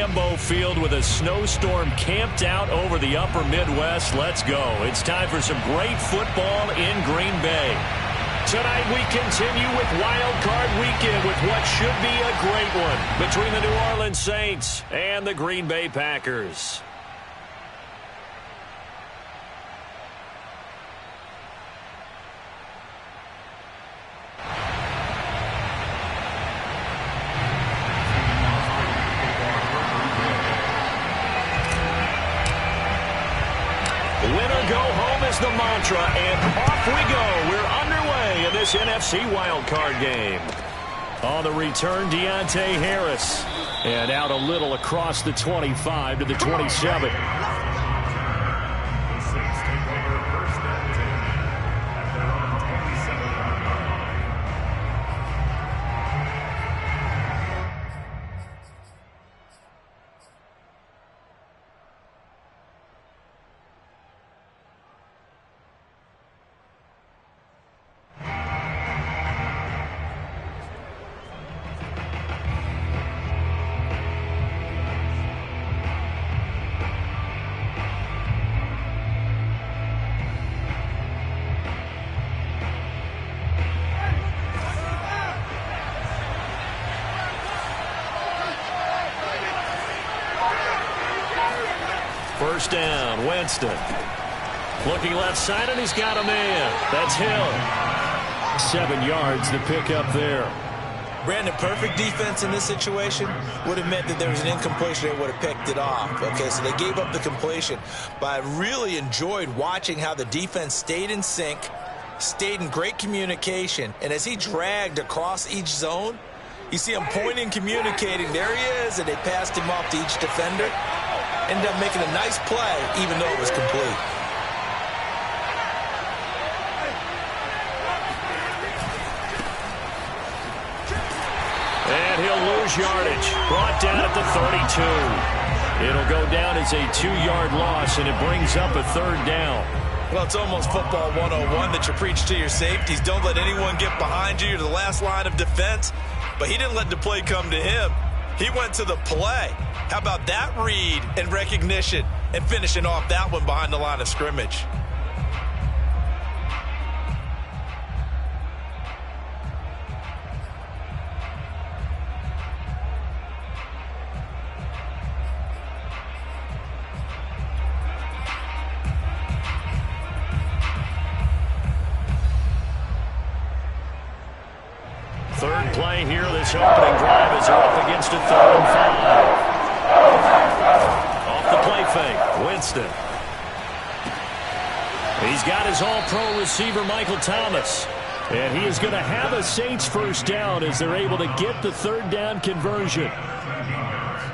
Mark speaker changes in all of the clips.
Speaker 1: Lambeau Field with a snowstorm camped out over the upper Midwest. Let's go. It's time for some great football in Green Bay. Tonight we continue with Wild Card Weekend with what should be a great one between the New Orleans Saints and the Green Bay Packers. Winner go home is the mantra, and off we go. We're underway in this NFC wildcard game. On the return, Deontay Harris. And out a little across the 25 to the 27. First down, Winston. Looking left side, and he's got a man. That's Hill. 7 yards to pick up there.
Speaker 2: Brandon, perfect defense in this situation would have meant that there was an incompletion. They would have picked it off. Okay, so they gave up the completion. But I really enjoyed watching how the defense stayed in sync, stayed in great communication. And as he dragged across each zone, you see him pointing, communicating. There he is, and they passed him off to each defender. Ended up making a nice play, even though it was complete.
Speaker 1: And he'll lose yardage. Brought down at the 32. It'll go down as a 2-yard loss, and it brings up a third down.
Speaker 2: Well, it's almost football 101 that you preach to your safeties. Don't let anyone get behind you. You're the last line of defense. But he didn't let the play come to him. He went to the play. How about that read and recognition and finishing off that one behind the line of scrimmage?
Speaker 1: Third play here, this opening drive is up against a 3rd and 5. Off the play fake, Winston. He's got his all-pro receiver, Michael Thomas. And he is going to have a Saints first down as they're able to get the 3rd down conversion.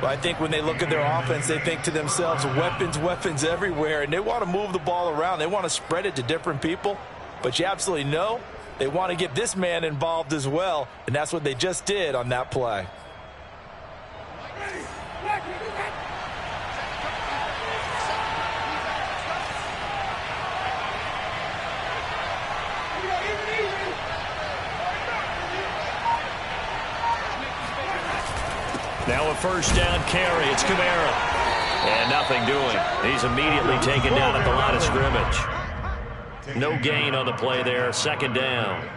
Speaker 2: Well, I think when they look at their offense, they think to themselves, weapons, weapons everywhere. And they want to move the ball around. They want to spread it to different people. But you absolutely know they want to get this man involved as well. And that's what they just did on that play.
Speaker 1: Now a first down carry. It's Kamara. And nothing doing. He's immediately taken down at the line of scrimmage. No gain on the play there. 2nd down.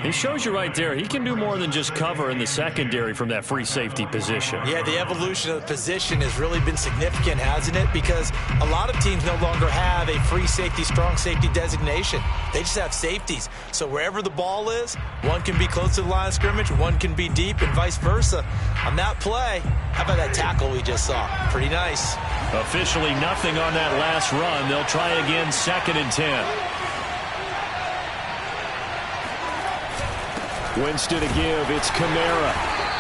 Speaker 1: He shows you right there, he can do more than just cover in the secondary from that free safety position.
Speaker 2: Yeah, the evolution of the position has really been significant, hasn't it? Because a lot of teams no longer have a free safety, strong safety designation. They just have safeties. So wherever the ball is, one can be close to the line of scrimmage, one can be deep, and vice versa. On that play, how about that tackle we just saw? Pretty nice.
Speaker 1: Officially nothing on that last run. They'll try again, 2nd and 10. Winston to give. It's Kamara.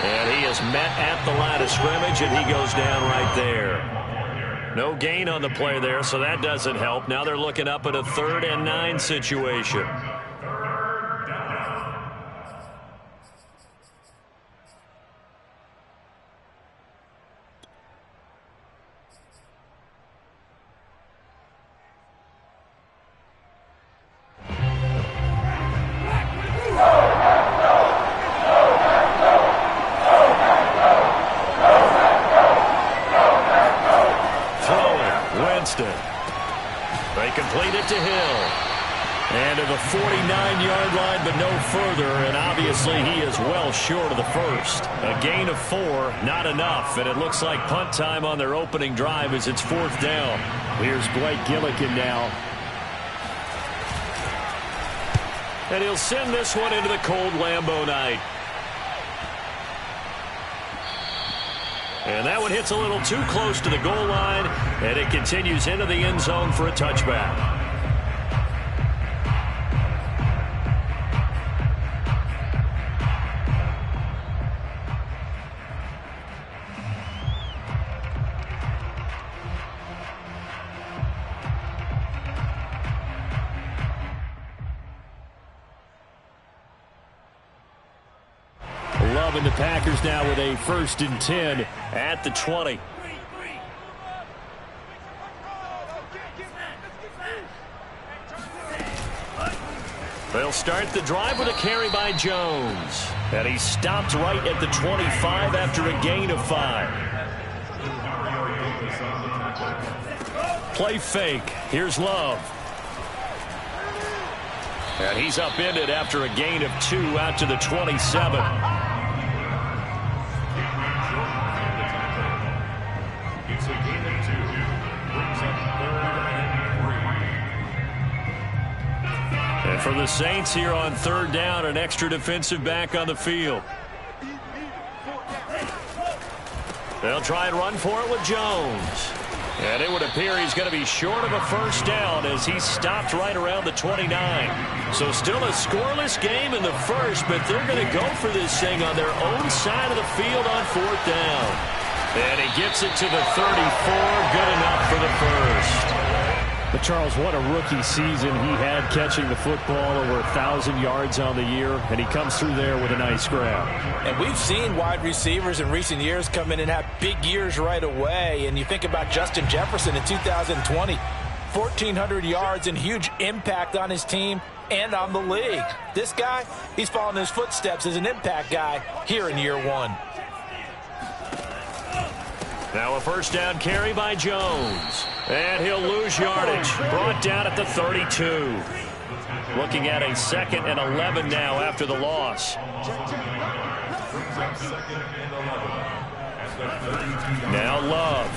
Speaker 1: And he is met at the line of scrimmage, and he goes down right there. No gain on the play there, so that doesn't help. Now they're looking up at a 3rd and 9 situation. completed to Hill. And to the 49-yard line, but no further, and obviously he is well short of the first. A gain of 4, not enough, and it looks like punt time on their opening drive as it's 4th down. Here's Blake Gillikin now. And he'll send this one into the cold Lambeau night. And that one hits a little too close to the goal line, and it continues into the end zone for a touchback. 12, and the Packers now with a 1st and 10 at the 20. They'll start the drive with a carry by Jones. And he stopped right at the 25 after a gain of 5. Play fake. Here's Love. And he's upended after a gain of 2 out to the 27.
Speaker 3: It's a gain of 2. Brings up 3rd and 3.
Speaker 1: And for the Saints here on 3rd down, an extra defensive back on the field. They'll try and run for it with Jones. And it would appear he's going to be short of a 1st down as he stopped right around the 29. So still a scoreless game in the 1st, but they're going to go for this thing on their own side of the field on 4th down. And he gets it to the 34, good enough for the 1st. But Charles, what a rookie season he had, catching the football over 1,000 yards on the year, and he comes through there with a nice grab.
Speaker 2: And we've seen wide receivers in recent years come in and have big years right away. And you think about Justin Jefferson in 2020, 1,400 yards and huge impact on his team and on the league. This guy, he's following his footsteps as an impact guy here in year 1.
Speaker 1: Now a 1st down carry by Jones. And he'll lose yardage. Brought down at the 32. Looking at a 2nd and 11 now after the loss. Now Love.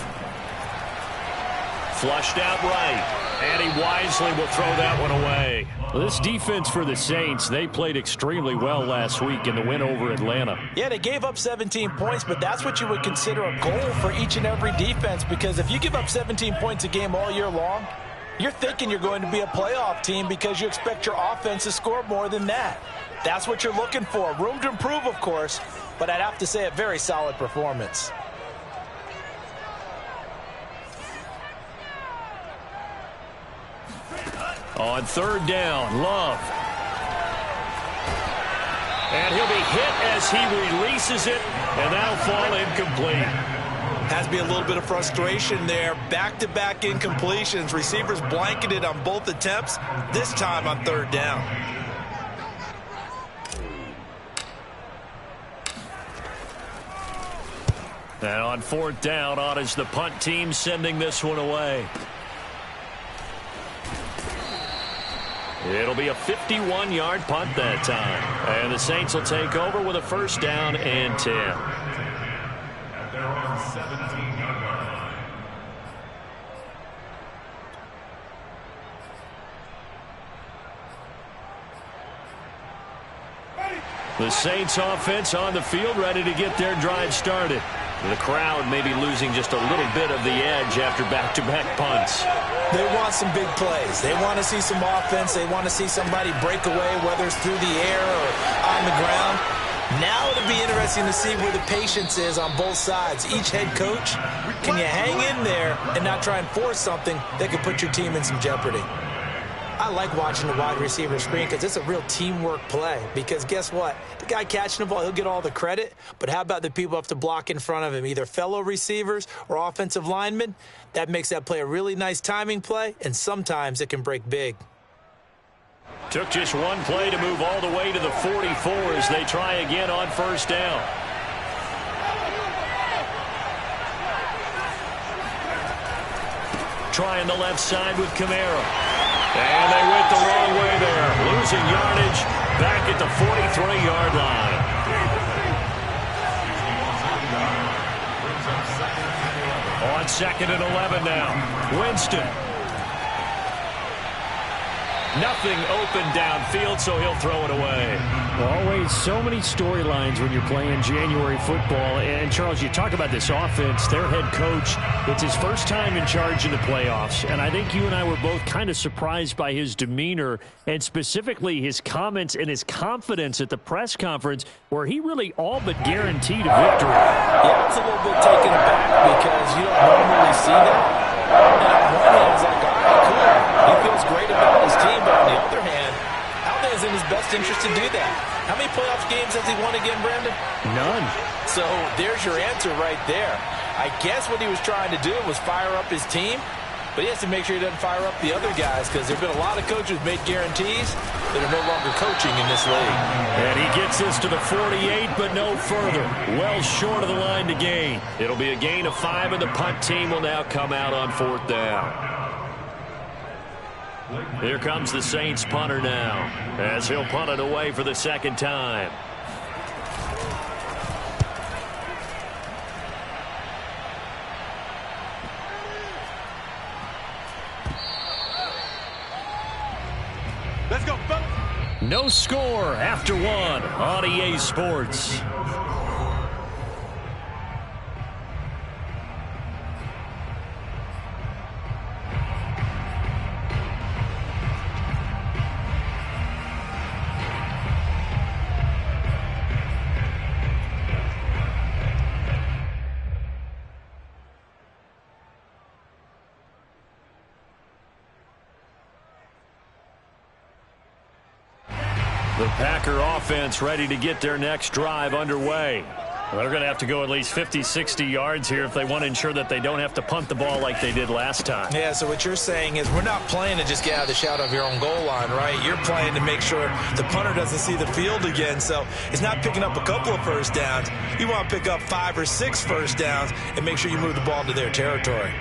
Speaker 1: Flushed out right. And he wisely will throw that one away. Well, this defense for the Saints, they played extremely well last week in the win over Atlanta.
Speaker 2: Yeah, they gave up 17 points, but that's what you would consider a goal for each and every defense, because if you give up 17 points a game all year long, you're thinking you're going to be a playoff team because you expect your offense to score more than that. That's what you're looking for. Room to improve, of course, but I'd have to say a very solid performance.
Speaker 1: On 3rd down, Love. And he'll be hit as he releases it, and that'll fall incomplete.
Speaker 2: Has to be a little bit of frustration there. Back-to-back incompletions. Receivers blanketed on both attempts, this time on 3rd down.
Speaker 1: And on 4th down, on is the punt team sending this one away. It'll be a 51-yard punt that time. And the Saints will take over with a 1st down and 10.
Speaker 3: And they're on 17-yard line.
Speaker 1: The Saints offense on the field, ready to get their drive started. The crowd may be losing just a little bit of the edge after back-to-back punts.
Speaker 2: They want some big plays. They want to see some offense. They want to see somebody break away, whether it's through the air or on the ground. Now it'll be interesting to see where the patience is on both sides. Each head coach, can you hang in there and not try and force something that could put your team in some jeopardy? I like watching the wide receiver screen because it's a real teamwork play. Because guess what? The guy catching the ball, he'll get all the credit. But how about the people who have to block in front of him, either fellow receivers or offensive linemen? That makes that play a really nice timing play, and sometimes it can break big.
Speaker 1: Took just one play to move all the way to the 44 as they try again on 1st down. Trying the left side with Kamara. And they went the wrong way there. Losing yardage back at the 43-yard line. On 2nd and 11 now. Winston. Nothing open downfield, so he'll throw it away.
Speaker 4: Always so many storylines when you're playing January football. And, Charles, you talk about this offense, their head coach, it's his first time in charge in the playoffs. And I think you and I were both kind of surprised by his demeanor and specifically his comments and his confidence at the press conference where he really all but guaranteed a victory.
Speaker 2: Yeah, I was a little bit taken aback because you don't normally see that. And on one hand, it's like, all right, cool. He feels great about his team. But on the other hand, I don't think it's in his best interest to do that. How many playoff games has he won again, Brandon?
Speaker 4: None.
Speaker 2: So there's your answer right there. I guess what he was trying to do was fire up his team, but he has to make sure he doesn't fire up the other guys because there have been a lot of coaches made guarantees that are no longer coaching in this league.
Speaker 1: And he gets this to the 48, but no further. Well short of the line to gain. It'll be a gain of 5, and the punt team will now come out on 4th down. Here comes the Saints punter now, as he'll punt it away for the 2nd time.
Speaker 3: Let's go, fellas.
Speaker 1: No score after 1 on EA Sports. The Packer offense ready to get their next drive underway. They're going to have to go at least 50, 60 yards here if they want to ensure that they don't have to punt the ball like they did last time.
Speaker 2: Yeah, so what you're saying is we're not playing to just get out of the shadow of your own goal line, right? You're playing to make sure the punter doesn't see the field again. So it's not picking up a couple of first downs. You want to pick up 5 or 6 first downs and make sure you move the ball into their territory.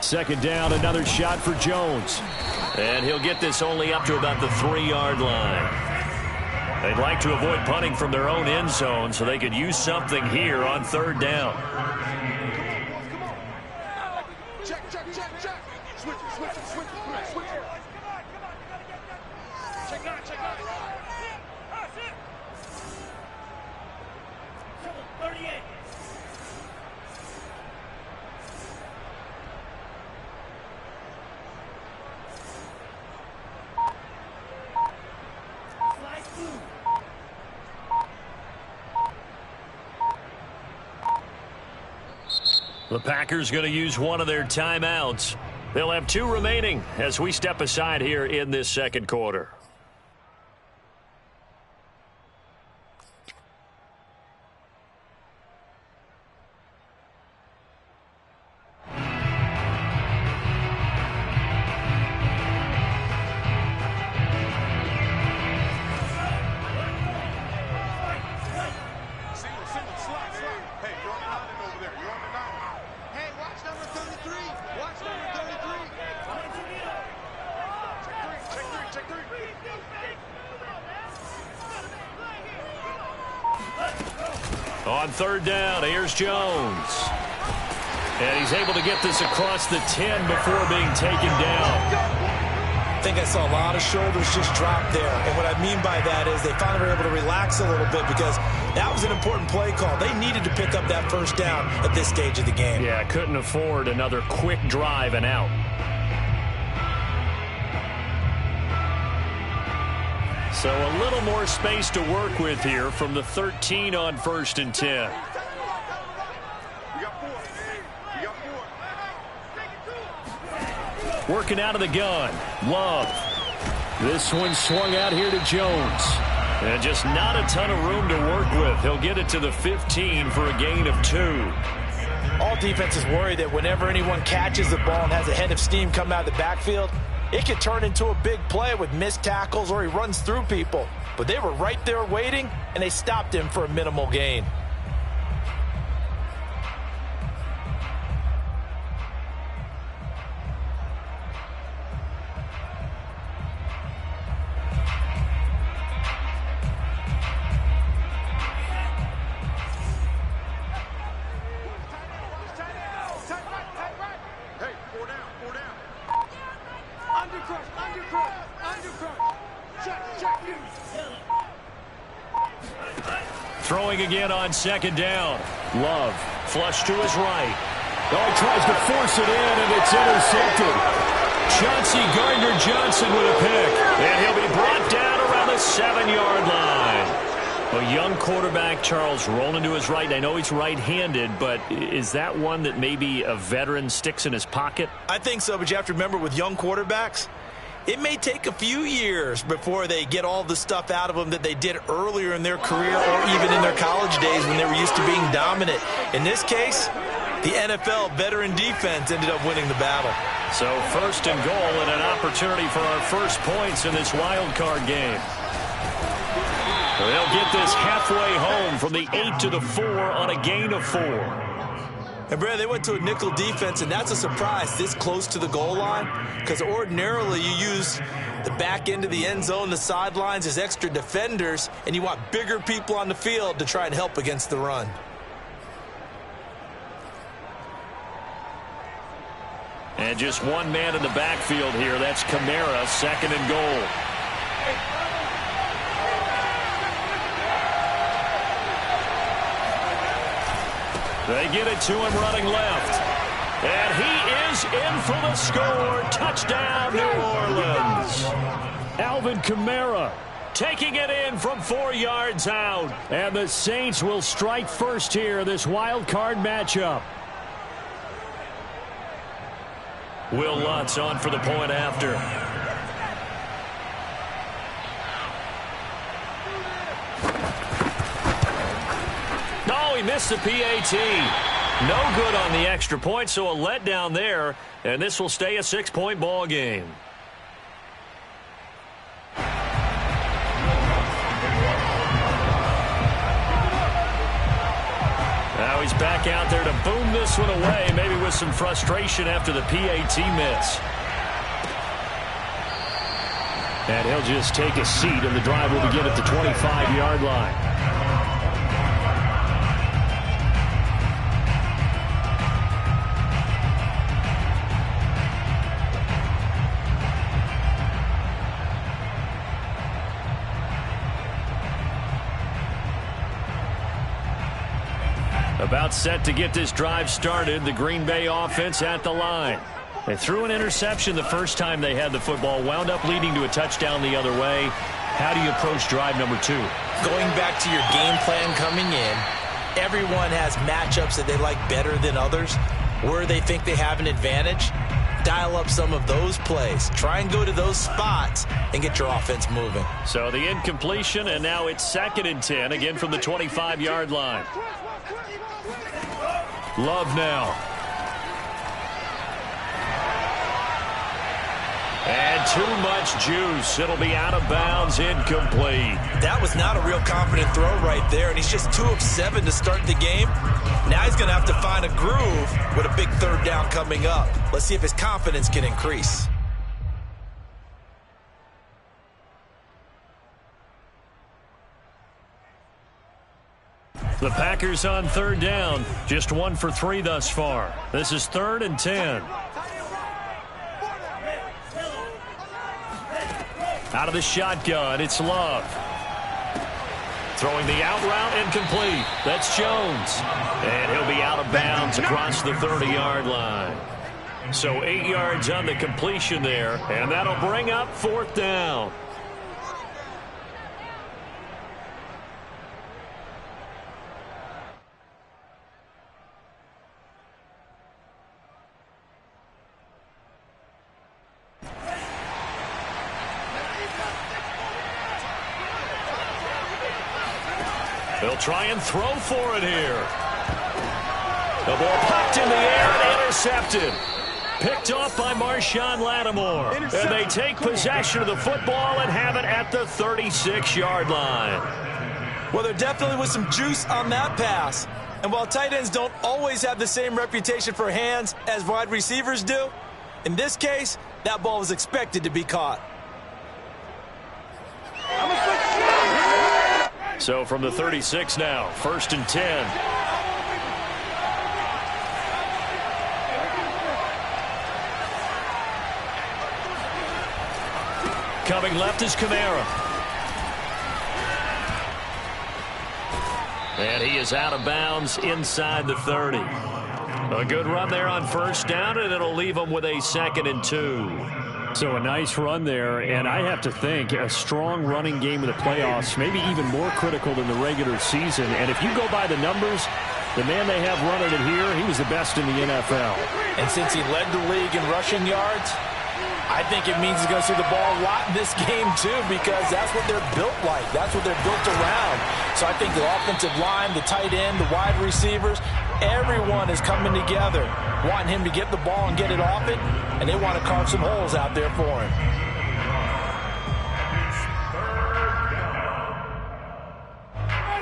Speaker 1: Second down, another shot for Jones. And he'll get this only up to about the 3-yard line. They'd like to avoid punting from their own end zone so they could use something here on 3rd down.
Speaker 3: Check. Switch it. Check out.
Speaker 1: The Packers going to use one of their timeouts. They'll have 2 remaining as we step aside here in this 2nd quarter. On 3rd down, here's Jones. And he's able to get this across the 10 before being taken down.
Speaker 2: I think I saw a lot of shoulders just drop there. And what I mean by that is they finally were able to relax a little bit because that was an important play call. They needed to pick up that first down at this stage of the game.
Speaker 1: Yeah, couldn't afford another quick drive and out. So a little more space to work with here from the 13 on 1st and 10. Working out of the gun. Love.
Speaker 4: This one swung out here to Jones. And just not a ton of room to work with. He'll get it to the 15 for a gain of 2.
Speaker 2: All defenses worry that whenever anyone catches the ball and has a head of steam come out of the backfield, it could turn into a big play with missed tackles or he runs through people. But they were right there waiting, and they stopped him for a minimal gain.
Speaker 1: Throwing again on second down.
Speaker 4: Love.
Speaker 1: Flush to his right.
Speaker 4: Oh, he tries to force it in, and it's intercepted.
Speaker 1: Chauncey Gardner-Johnson with a pick. And he'll be brought down around the 7-yard line. A young quarterback, Charles, rolling to his right. I know he's right-handed, but is that one that maybe a veteran sticks in his pocket?
Speaker 2: I think so, but you have to remember with young quarterbacks, it may take a few years before they get all the stuff out of them that they did earlier in their career or even in their college days when they were used to being dominant. In this case, the NFL veteran defense ended up winning the battle.
Speaker 1: So 1st and goal and an opportunity for our first points in this wild card game. They'll get this halfway home from the 8 to the 4 on a gain of 4.
Speaker 2: And, Brad, they went to a nickel defense, and that's a surprise this close to the goal line because ordinarily you use the back end of the end zone, the sidelines as extra defenders, and you want bigger people on the field to try and help against the run.
Speaker 1: And just one man in the backfield here. That's Kamara, 2nd and goal. They get it to him running left. And he is in for the score. Touchdown, New Orleans.
Speaker 4: Alvin Kamara
Speaker 1: taking it in from 4 yards out.
Speaker 4: And the Saints will strike first here, this wild card matchup.
Speaker 1: Will Lutz on for the point after. He missed the PAT. No good on the extra point, so a letdown there, and this will stay a 6-point ball game. Now he's back out there to boom this one away, maybe with some frustration after the PAT miss.
Speaker 4: And he'll just take a seat, and the drive will begin at the 25-yard line. About set to get this drive started. The Green Bay offense at the line. They threw an interception the first time they had the football, wound up leading to a touchdown the other way. How do you approach drive number 2?
Speaker 2: Going back to your game plan coming in, everyone has matchups that they like better than others, where they think they have an advantage. Dial up some of those plays. Try and go to those spots and get your offense moving.
Speaker 1: So the incompletion, and now it's 2nd and 10, again from the 25-yard line. Love now. And too much juice. It'll be out of bounds, incomplete.
Speaker 2: That was not a real confident throw right there, and he's just 2 of 7 to start the game. Now he's going to have to find a groove with a big 3rd down coming up. Let's see if his confidence can increase.
Speaker 1: The Packers on 3rd down. Just 1 for 3 thus far. This is 3rd and 10. Out of the shotgun, it's Love. Throwing the out route, incomplete. That's Jones. And he'll be out of bounds across the 30-yard line. So 8 yards on the completion there, and that'll bring up 4th down. They'll try and throw for it here. The ball popped in the air and intercepted. Picked off by Marshawn Lattimore. And they take possession of the football and have it at the 36-yard line.
Speaker 2: Well, there definitely was some juice on that pass. And while tight ends don't always have the same reputation for hands as wide receivers do, in this case, that ball was expected to be caught.
Speaker 1: So from the 36 now, 1st and 10. Coming left is Kamara. And he is out of bounds inside the 30. A good run there on 1st down, and it'll leave him with a 2nd and 2.
Speaker 4: So a nice run there, and I have to think a strong running game in the playoffs, maybe even more critical than the regular season. And if you go by the numbers, the man they have running it here, he was the best in the NFL.
Speaker 2: And since he led the league in rushing yards, I think it means he's going to see the ball a lot in this game, too, because that's what they're built like. That's what they're built around. So I think the offensive line, the tight end, the wide receivers, everyone is coming together, wanting him to get the ball and get it off it, and they want to carve some holes out there for him.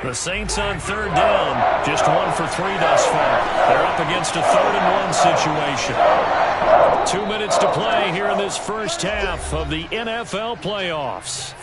Speaker 1: The Saints on 3rd down, just 1 for 3 thus far. They're up against a 3rd and 1 situation. 2 minutes to play here in this first half of the NFL playoffs.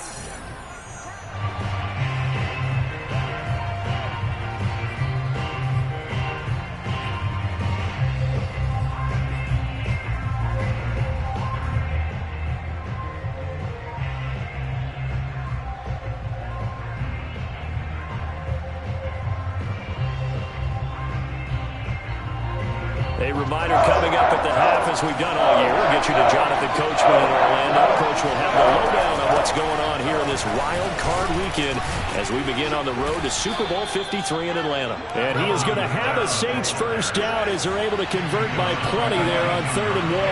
Speaker 1: A reminder coming up at the half, as we've done all year. We'll get you to Jonathan Coachman in Orlando. Coach will have the lowdown on what's going on here in this wild card weekend as we begin on the road to Super Bowl 53 in Atlanta. And he is going to have a Saints first down as they're able to convert by plenty there on 3rd and 1.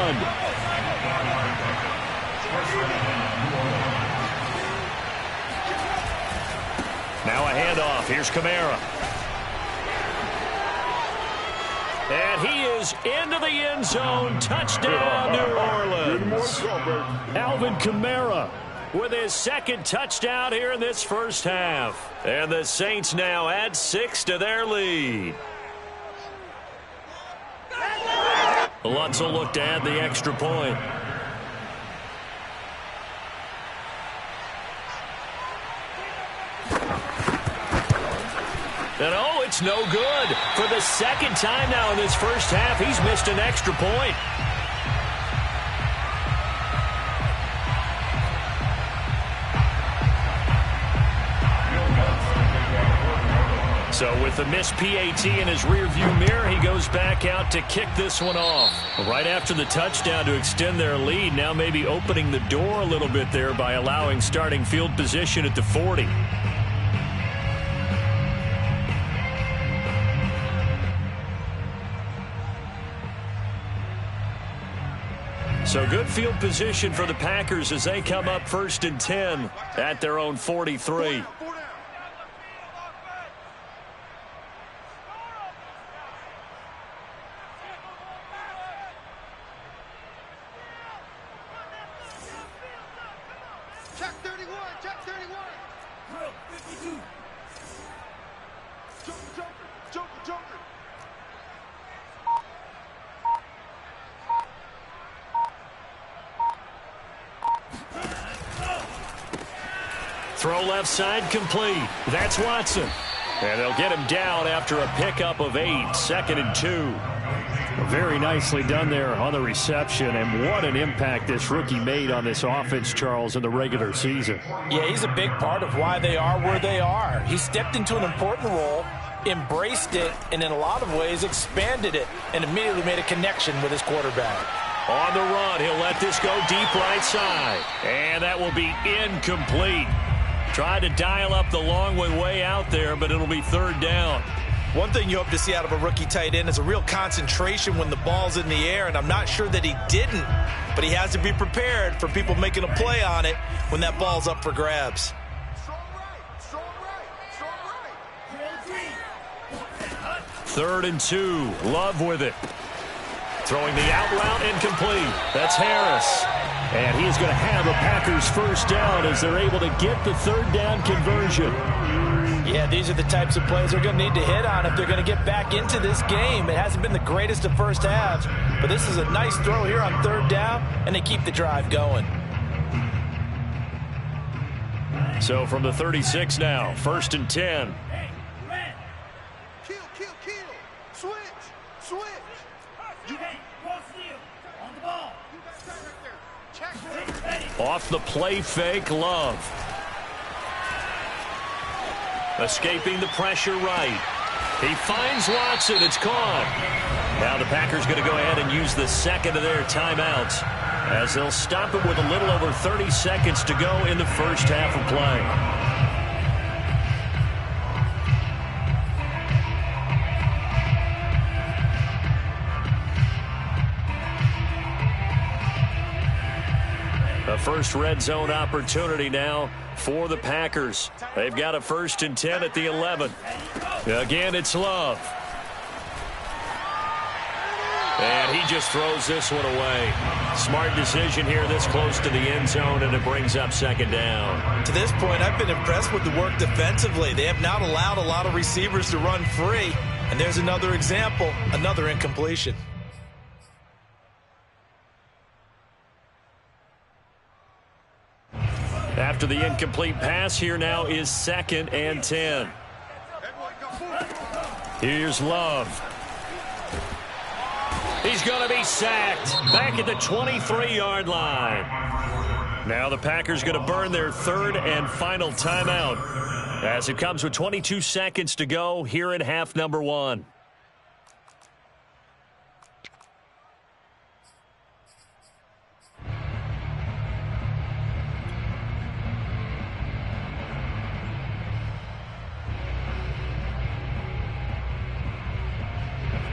Speaker 1: Now a handoff. Here's Kamara. And he is into the end zone. Touchdown, New Orleans. Alvin Kamara with his 2nd touchdown here in this first half. And the Saints now add 6 to their lead. Lutz will look to add the extra point. And oh, it's no good. For the 2nd time now in this first half, he's missed an extra point. So with the missed PAT in his rearview mirror, he goes back out to kick this one off. Right after the touchdown to extend their lead, now maybe opening the door a little bit there by allowing starting field position at the 40. So good field position for the Packers as they come up 1st and 10 at their own 43.
Speaker 5: Check 31, check 31. Drill 52. Joker.
Speaker 1: Throw left side complete. That's Watson. And they'll get him down after a pickup of 8. 2nd and 2.
Speaker 4: Very nicely done there on the reception, and what an impact this rookie made on this offense, Charles, in the regular season.
Speaker 2: Yeah, he's a big part of why they are where they are. He stepped into an important role, embraced it, and in a lot of ways expanded it, and immediately made a connection with his quarterback.
Speaker 1: On the run, he'll let this go deep right side. And that will be incomplete. Tried to dial up the long way out there, but it'll be 3rd down.
Speaker 2: One thing you hope to see out of a rookie tight end is a real concentration when the ball's in the air, and I'm not sure that he didn't, but he has to be prepared for people making a play on it when that ball's up for grabs.
Speaker 5: Strong right.
Speaker 1: 3rd and 2. Love with it. Throwing the out route incomplete. That's Harris. And he is going to have a Packers first down as they're able to get the 3rd down conversion.
Speaker 2: Yeah, these are the types of plays they're going to need to hit on if they're going to get back into this game. It hasn't been the greatest of first halves, but this is a nice throw here on 3rd down, and they keep the drive going.
Speaker 1: So from the 36 now, 1st and 10.
Speaker 5: Kill. Switch.
Speaker 3: On the ball.
Speaker 5: Check.
Speaker 1: Off the play fake, Love. Escaping the pressure right. He finds Watson. It's caught. Now the Packers going to go ahead and use the second of their timeouts as they'll stop it with a little over 30 seconds to go in the first half of play. A first red zone opportunity now for the Packers. They've got a 1st and 10 at the 11. Again, it's Love. And he just throws this one away. Smart decision here this close to the end zone, and it brings up 2nd down.
Speaker 2: To this point, I've been impressed with the work defensively. They have not allowed a lot of receivers to run free. And there's another example, another incompletion.
Speaker 1: After the incomplete pass, here now is 2nd and 10. Here's Love. He's going to be sacked back at the 23-yard line. Now the Packers going to burn their 3rd and final timeout as it comes with 22 seconds to go here in half number 1.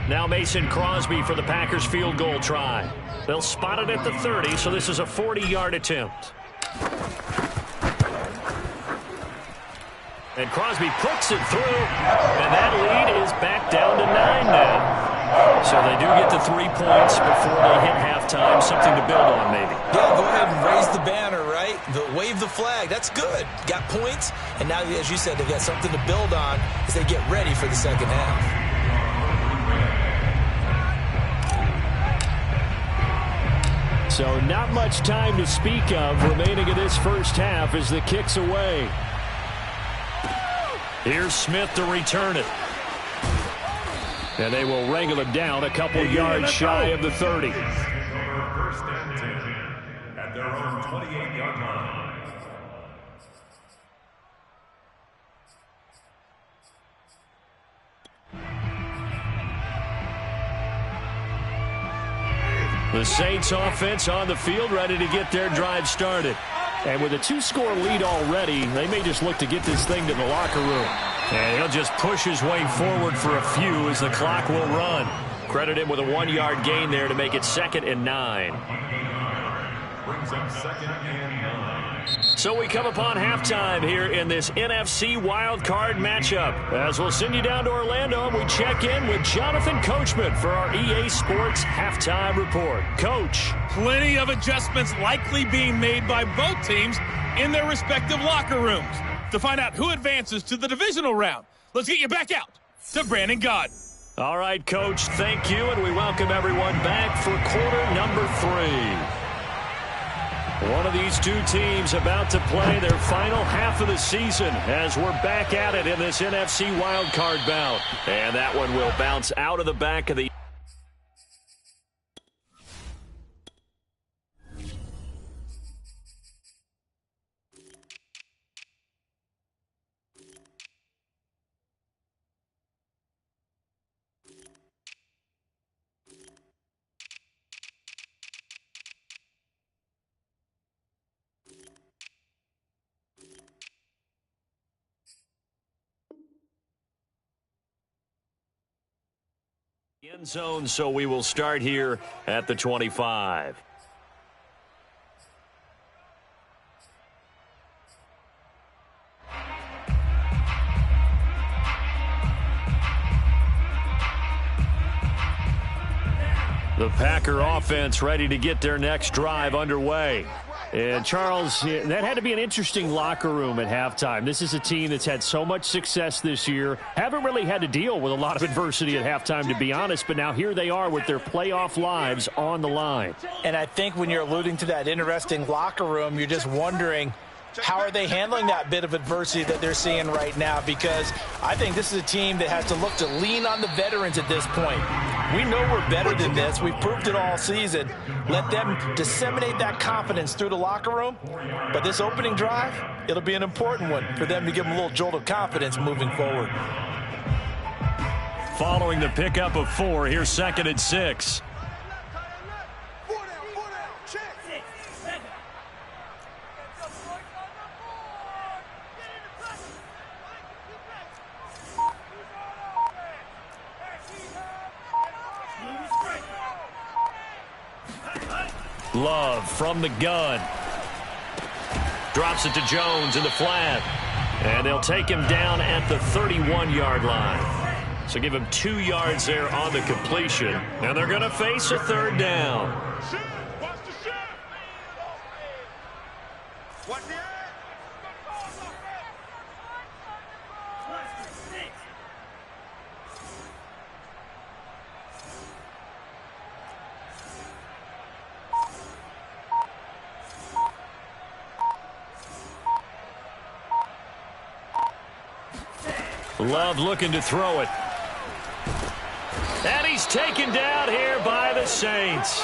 Speaker 1: Now Mason Crosby for the Packers field goal try. They'll spot it at the 30, so this is a 40-yard attempt. And Crosby puts it through, and that lead is back down to 9 now. So they do get the 3 points before they hit halftime, something to build on maybe.
Speaker 2: Yeah, go ahead and raise the banner, right? Wave the flag. That's good. Got points, and now, as you said, they've got something to build on as they get ready for the second half.
Speaker 4: So not much time to speak of remaining in this first half as the kick's away.
Speaker 1: Here's Smith to return it.
Speaker 4: And they will wrangle him down a couple yards shy of the 30.
Speaker 3: 1st and 10 at their own 28-yard line.
Speaker 1: The Saints offense on the field, ready to get their drive started.
Speaker 4: And with a 2-score lead already, they may just look to get this thing to the locker room.
Speaker 1: And he'll just push his way forward for a few as the clock will run. Credit him with a 1-yard gain there to make it 2nd and 9.
Speaker 3: Brings up 2nd and 9.
Speaker 1: So we come upon halftime here in this NFC wildcard matchup. As we'll send you down to Orlando, and we check in with Jonathan Coachman for our EA Sports Halftime Report. Coach.
Speaker 6: Plenty of adjustments likely being made by both teams in their respective locker rooms. To find out who advances to the divisional round, let's get you back out to Brandon Gaudin.
Speaker 1: All right, Coach, thank you, and we welcome everyone back for quarter number 3. One of these two teams about to play their final half of the season as we're back at it in this NFC wildcard bout. And that one will bounce out of the back of the... end zone, so we will start here at the 25. The Packer offense ready to get their next drive underway.
Speaker 4: And, Charles, that had to be an interesting locker room at halftime. This is a team that's had so much success this year. Haven't really had to deal with a lot of adversity at halftime, to be honest. But now here they are with their playoff lives on the line.
Speaker 2: And I think when you're alluding to that interesting locker room, you're just wondering, how are they handling that bit of adversity that they're seeing right now? Because I think this is a team that has to look to lean on the veterans at this point. We know we're better than this. We've proved it all season. Let them disseminate that confidence through the locker room. But this opening drive, it'll be an important one for them to give them a little jolt of confidence moving forward.
Speaker 1: Following the pickup of 4, here's 2nd and 6. Love from the gun. Drops it to Jones in the flat. And they'll take him down at the 31-yard line. So give him 2 yards there on the completion. And they're going to face a 3rd down. Love looking to throw it. And he's taken down here by the Saints.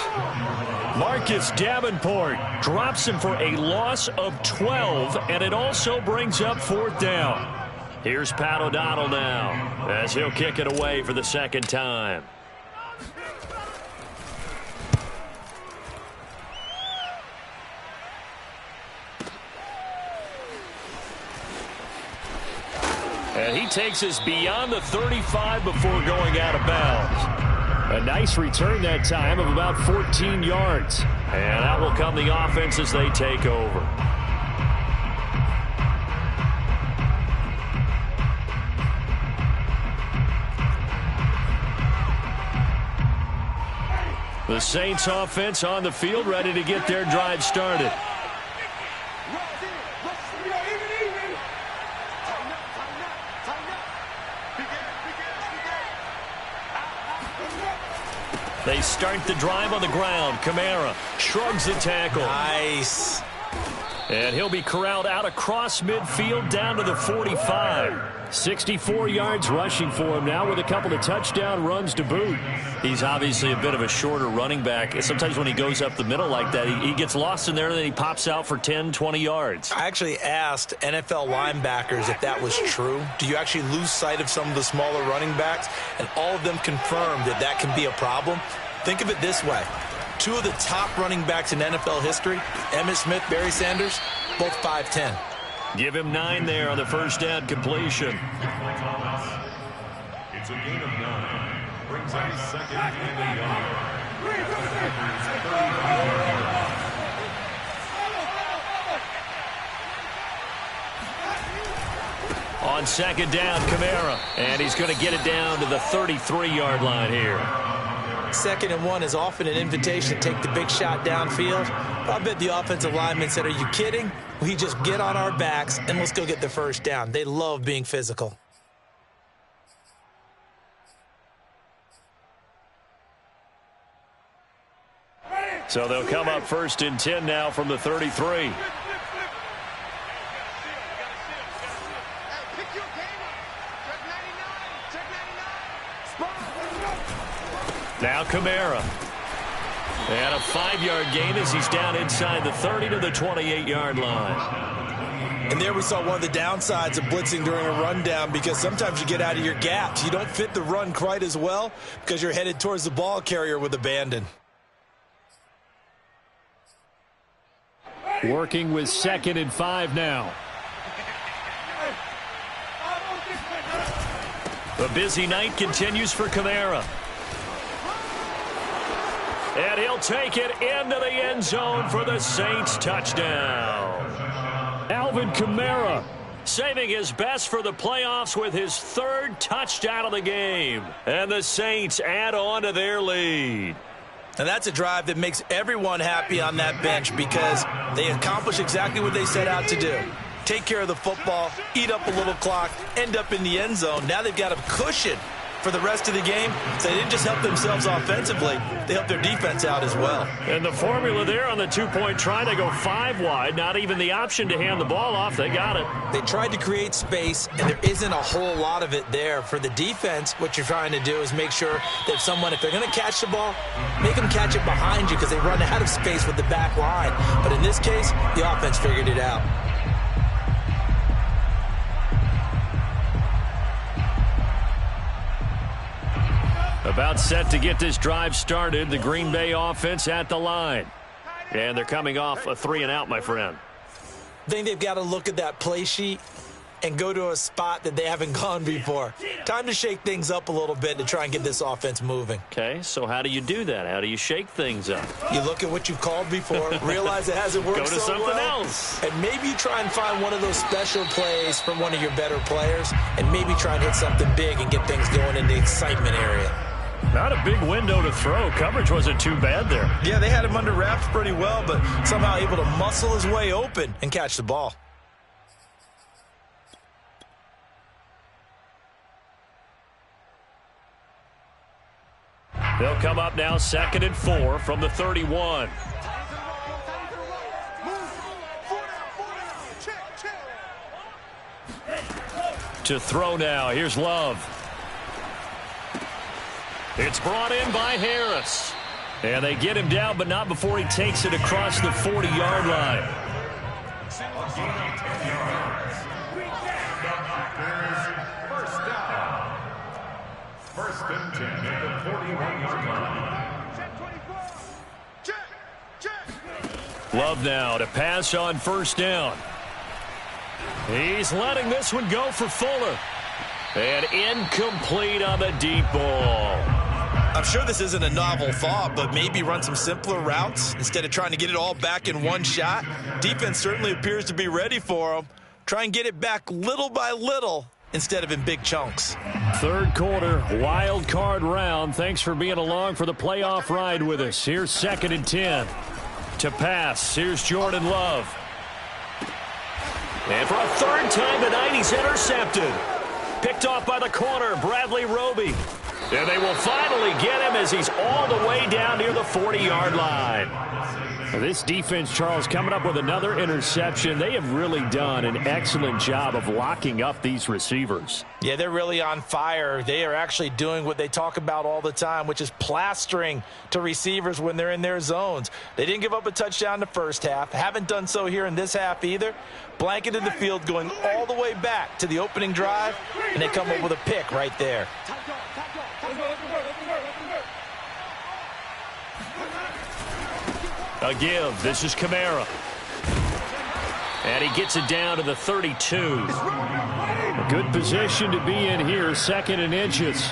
Speaker 1: Marcus Davenport drops him for a loss of 12, and it also brings up 4th down. Here's Pat O'Donnell now as he'll kick it away for the 2nd time. And he takes us beyond the 35 before going out of bounds. A nice return that time of about 14 yards. And out will come the offense as they take over. The Saints offense on the field ready to get their drive started. They start the drive on the ground. Kamara shrugs the tackle.
Speaker 2: Nice.
Speaker 1: And he'll be corralled out across midfield down to the 45. 64 yards rushing for him now with a couple of touchdown runs to boot. He's obviously a bit of a shorter running back. Sometimes when he goes up the middle like that, he gets lost in there and then he pops out for 10, 20 yards.
Speaker 2: I actually asked NFL linebackers if that was true. Do you actually lose sight of some of the smaller running backs? And all of them confirmed that that can be a problem. Think of it this way. 2 of the top running backs in NFL history, Emmitt Smith, Barry Sanders, both 5'10".
Speaker 1: Give him 9 there on the first down completion.
Speaker 3: It's a gain of 9. Brings up 2nd and 8.
Speaker 1: On 2nd down, Kamara. And he's going to get it down to the 33-yard line here.
Speaker 2: 2nd and 1 is often an invitation to take the big shot downfield. I bet the offensive lineman said, are you kidding? We just get on our backs and let's go get the first down. They love being physical.
Speaker 1: So they'll come up 1st and 10 now from the 33. Now Kamara. And a 5-yard gain as he's down inside the 30 to the 28-yard line.
Speaker 2: And there we saw one of the downsides of blitzing during a rundown, because sometimes you get out of your gaps. You don't fit the run quite as well because you're headed towards the ball carrier with abandon.
Speaker 4: Working with 2nd and 5 now.
Speaker 1: The busy night continues for Kamara. And he'll take it into the end zone for the Saints touchdown.
Speaker 4: Alvin Kamara
Speaker 1: saving his best for the playoffs with his 3rd touchdown of the game. And the Saints add on to their lead.
Speaker 2: And that's a drive that makes everyone happy on that bench because they accomplish exactly what they set out to do. Take care of the football, eat up a little clock, end up in the end zone. Now they've got a cushion for the rest of the game. So they didn't just help themselves offensively, they helped their defense out as well.
Speaker 4: And the formula there on the two-point try, they go 5 wide, not even the option to hand the ball off. They got it.
Speaker 2: They tried to create space, and there isn't a whole lot of it there. For the defense, what you're trying to do is make sure that someone, if they're going to catch the ball, make them catch it behind you because they run out of space with the back line. But in this case, the offense figured it out.
Speaker 4: About set to get this drive started, the Green Bay offense at the line. And they're coming off a 3-and-out, my friend.
Speaker 2: I think they've got to look at that play sheet and go to a spot that they haven't gone before. Time to shake things up a little bit to try and get this offense moving.
Speaker 4: Okay, so how do you do that? How do you shake things up?
Speaker 2: You look at what you've called before, realize it hasn't worked so well.
Speaker 4: Go to something else.
Speaker 2: And maybe you try and find one of those special plays from one of your better players, and maybe try and hit something big and get things going in the excitement area.
Speaker 4: Not a big window to throw. Coverage wasn't too bad there.
Speaker 2: Yeah, they had him under wraps pretty well, but somehow able to muscle his way open and catch the ball.
Speaker 4: They'll come up now 2nd and 4 from the 31. To throw now. Here's Love. It's brought in by Harris. And they get him down, but not before he takes it across the 40-yard line.
Speaker 3: First and 10 at the 41-yard line.
Speaker 4: Love now to pass on first down. He's letting this one go for Fuller. And incomplete on the deep ball.
Speaker 2: I'm sure this isn't a novel thought, but maybe run some simpler routes instead of trying to get it all back in one shot. Defense certainly appears to be ready for them. Try and get it back little by little instead of in big chunks.
Speaker 4: Third quarter, wild card round. Thanks for being along for the playoff ride with us. Here's 2nd and 10. To pass, here's Jordan Love. And for a third time tonight, he's intercepted. Picked off by the corner, Bradley Roby. And they will finally get him as he's all the way down near the 40-yard line. This defense, Charles, coming up with another interception. They have really done an excellent job of locking up these receivers.
Speaker 2: Yeah, they're really on fire. They are actually doing what they talk about all the time, which is plastering to receivers when they're in their zones. They didn't give up a touchdown in the first half. Haven't done so here in this half either. Blanketed the field going all the way back to the opening drive, and they come up with a pick right there.
Speaker 4: A give. This is Kamara. And he gets it down to the 32. A good position to be in here. 2nd and inches.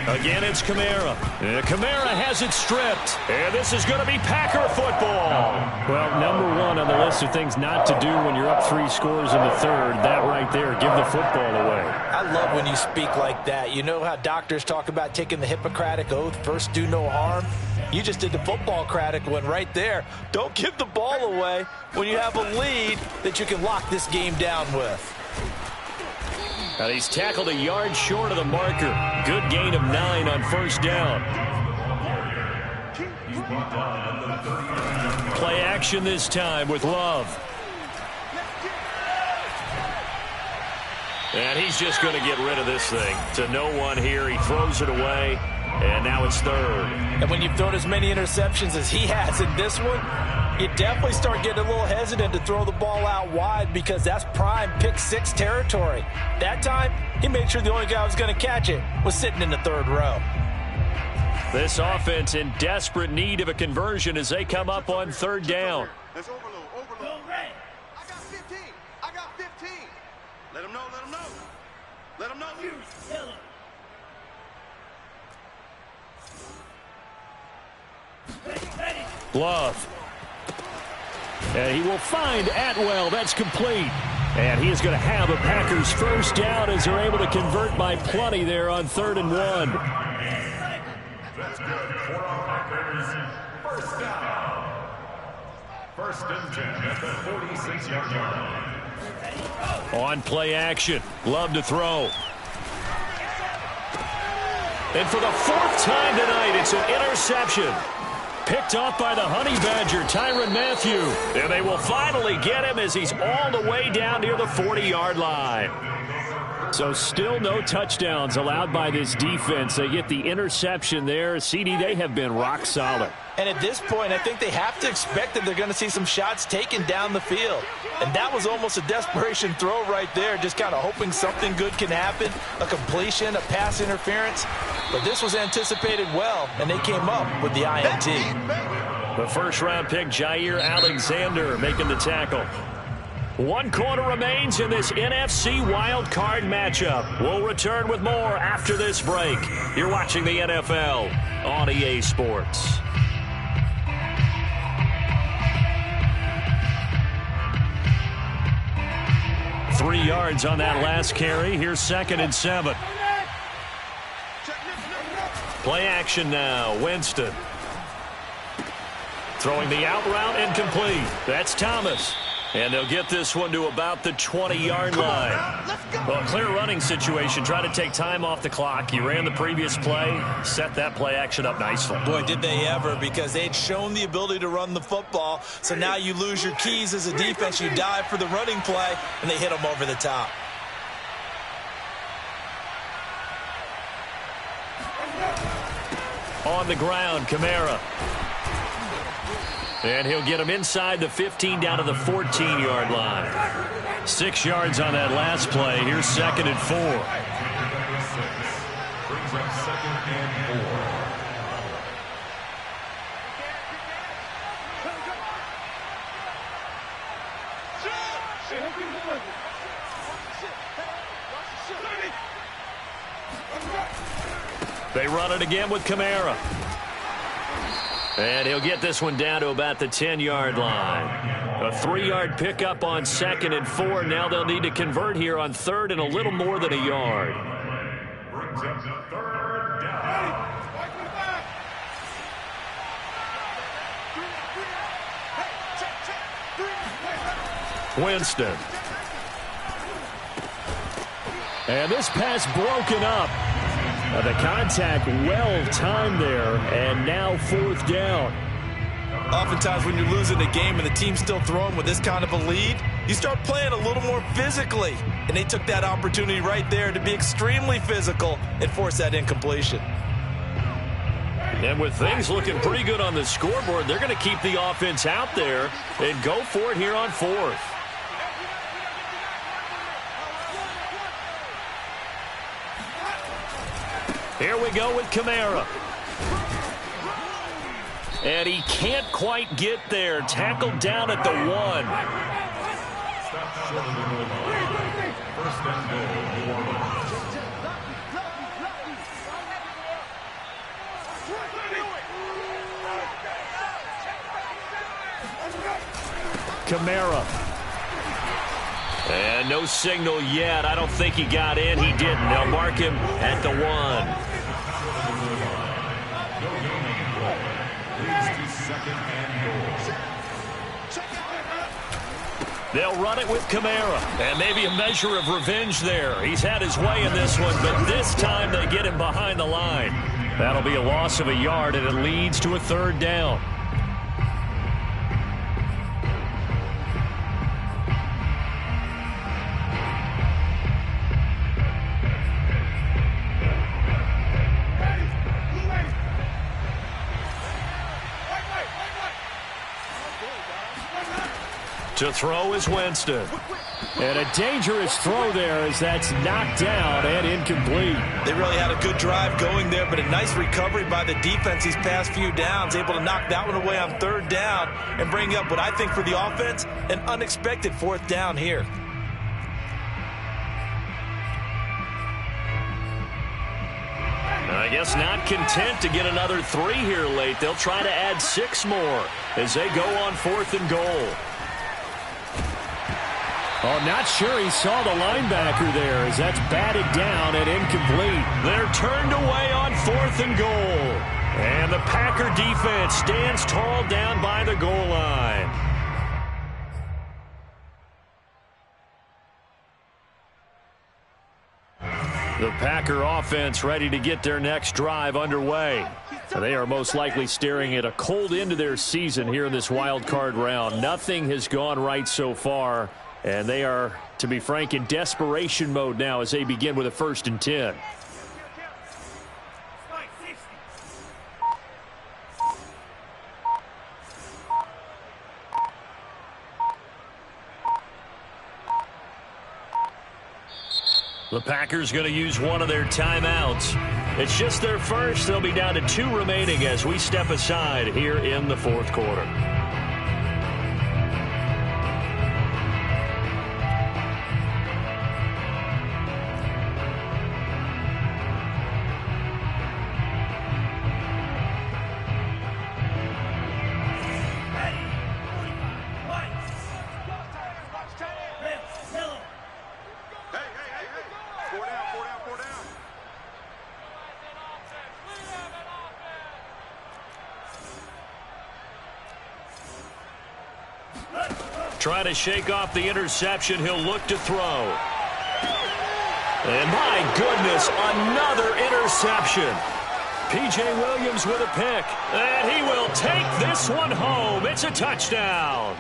Speaker 4: Again, it's Kamara. Kamara has it stripped. And this is going to be Packer football. Well, number one on the list of things not to do when you're up 3 scores in the third. That right there, give the football away.
Speaker 2: I love when you speak like that. You know how doctors talk about taking the Hippocratic Oath, first do no harm? You just did the football-cratic one right there. Don't give the ball away when you have a lead that you can lock this game down with.
Speaker 4: And he's tackled a yard short of the marker. Good gain of 9 on first down. Play action this time with Love. And he's just going to get rid of this thing. To no one here. He throws it away. And now it's third.
Speaker 2: And when you've thrown as many interceptions as he has in this one, you definitely start getting a little hesitant to throw the ball out wide because that's prime pick 6 territory. That time, he made sure the only guy who was going to catch it was sitting in the third row.
Speaker 4: This offense in desperate need of a conversion as they come up on third down.
Speaker 5: That's overload. I got 15. I got 15. Let him know. Let him know.
Speaker 4: Love. And he will find Atwell. That's complete. And he is going to have a Packers first down as they're able to convert by plenty there on 3rd and 1.
Speaker 3: That's good for our Packers. First down. 1st and 10 at the 46-yard line.
Speaker 1: On play action. Love to throw. And for the 4th time tonight, it's an interception. Picked off by the Honey Badger, Tyrann Mathieu. And they will finally get him as he's all the way down near the 40-yard line.
Speaker 4: So still no touchdowns allowed by this defense. They get the interception there. CD, they have been rock solid.
Speaker 2: And at this point, I think they have to expect that they're going to see some shots taken down the field. And that was almost a desperation throw right there, just kind of hoping something good can happen, a completion, a pass interference. But this was anticipated well, and they came up with the INT.
Speaker 1: The 1st-round pick, Jair Alexander, making the tackle. 1 quarter remains in this NFC Wild Card matchup. We'll return with more after this break. You're watching the NFL on EA Sports. Three yards on that last carry. Here's 2nd and 7. Play action now. Winston. Throwing the out route incomplete. That's Thomas. And they'll get this one to about the 20-yard line. Well, clear running situation. Try to take time off the clock. You ran the previous play, set that play action up nicely.
Speaker 2: Boy, did they ever, because they'd shown the ability to run the football. So now you lose your keys as a defense. You dive for the running play, and they hit them over the top.
Speaker 1: On the ground, Kamara. And he'll get him inside the 15 down to the 14-yard line. 6 yards on that last play. Here's 2nd and 4.
Speaker 3: Brings up 2nd and 4.
Speaker 1: They run it again with Kamara. And he'll get this one down to about the 10-yard line. A 3-yard pickup on 2nd and 4. Now they'll need to convert here on 3rd and a little more than a yard.
Speaker 3: Brings up the 3rd down.
Speaker 1: Winston.
Speaker 4: And this pass broken up. The contact well timed there, and now 4th down.
Speaker 2: Oftentimes when you're losing a game and the team's still throwing with this kind of a lead, you start playing a little more physically. And they took that opportunity right there to be extremely physical and force that incompletion.
Speaker 1: And with things looking pretty good on the scoreboard, they're going to keep the offense out there and go for it here on 4th. Here we go with Kamara. And he can't quite get there. Tackled down at the 1.
Speaker 3: Stop short of the goal line. 1st and goal.
Speaker 4: Kamara.
Speaker 1: And no signal yet. I don't think he got in. He didn't. They'll mark him at the 1. They'll run it with Kamara. And maybe a measure of revenge there. He's had his way in this one, but this time they get him behind the line. That'll be a loss of a yard, and it leads to a 3rd down. To throw is Winston.
Speaker 4: And a dangerous throw there as that's knocked down and incomplete.
Speaker 2: They really had a good drive going there, but a nice recovery by the defense these past few downs, able to knock that one away on 3rd down and bring up what I think for the offense, an unexpected 4th down here.
Speaker 1: I guess not content to get another 3 here late. They'll try to add 6 more as they go on 4th and goal.
Speaker 4: Oh, not sure he saw the linebacker there as that's batted down and incomplete.
Speaker 1: They're turned away on 4th and goal. And the Packer defense stands tall down by the goal line. The Packer offense ready to get their next drive underway. They are most likely staring at a cold end to their season here in this wild card round. Nothing has gone right so far, and they are, to be frank, in desperation mode now as they begin with a 1st and 10. The Packers going to use one of their timeouts. It's just their first. They'll be down to 2 remaining as we step aside here in the 4th quarter. Trying to shake off the interception. He'll look to throw. And my goodness, another interception. P.J. Williams with a pick. And he will take this one home. It's a touchdown.